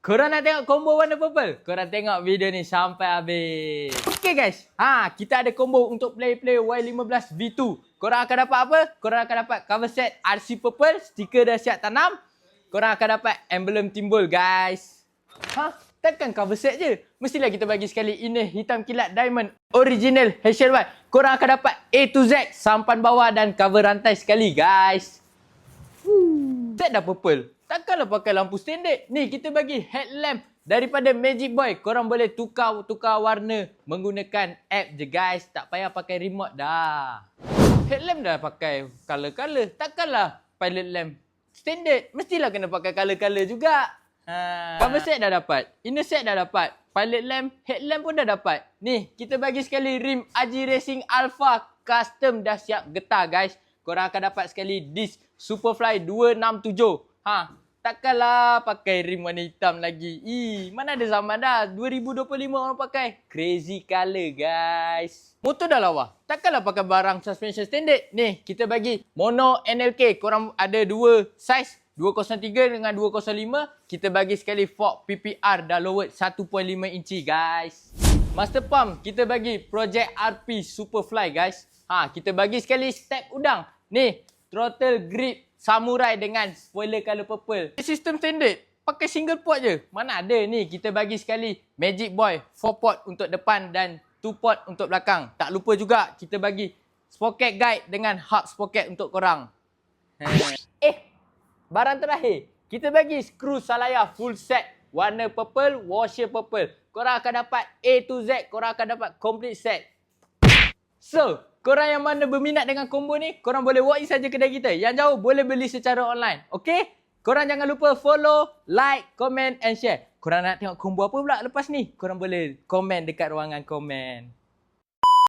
Korang nak tengok combo warna purple? Korang tengok video ni sampai habis. Okay guys, kita ada combo untuk player-player Y15 V2. Korang akan dapat apa? Korang akan dapat cover set RC purple, stiker dah siap tanam. Korang akan dapat emblem timbul guys. Takkan cover set je. Mestilah kita bagi sekali inner hitam kilat diamond original HLY. Korang akan dapat A to Z, sampan bawah dan cover rantai sekali guys. Set dah purple. Takkanlah pakai lampu standard. Ni kita bagi headlamp daripada Magic Boy. Korang boleh tukar warna menggunakan app je guys. Tak payah pakai remote dah. Headlamp dah pakai color-color. Takkanlah pilot lamp standard. Mestilah kena pakai color-color juga. Cover set dah dapat. Inner set dah dapat. Pilot lamp, headlamp pun dah dapat. Ni, kita bagi sekali rim Aji Racing Alpha custom dah siap getah guys. Korang akan dapat sekali disc Superfly 267. Takkanlah pakai rim warna hitam lagi. Mana ada zaman dah. 2025 orang pakai. Crazy colour guys. Motor dah lawa. Takkanlah pakai barang suspension standard. Ni, kita bagi mono NLK. Korang ada dua size. 203 dengan 205. Kita bagi sekali fork PPR dah lowered 1.5 inci guys. Master pump, kita bagi Project RP Superfly guys. Kita bagi sekali step udang. Ni, throttle grip samurai dengan spoiler color purple. Sistem standard, pakai single port je. Mana ada ni, kita bagi sekali Magic Boy 4 port untuk depan dan 2 port untuk belakang. Tak lupa juga kita bagi sprocket guide dengan hub sprocket untuk korang. Barang terakhir, kita bagi skru salaya full set warna purple, washer purple. Korang akan dapat A to Z, korang akan dapat complete set. So, korang yang mana berminat dengan combo ni, korang boleh walk in saja kedai kita. Yang jauh boleh beli secara online. Okay? Korang jangan lupa follow, like, comment and share. Korang nak tengok combo apa pula lepas ni? Korang boleh komen dekat ruangan komen.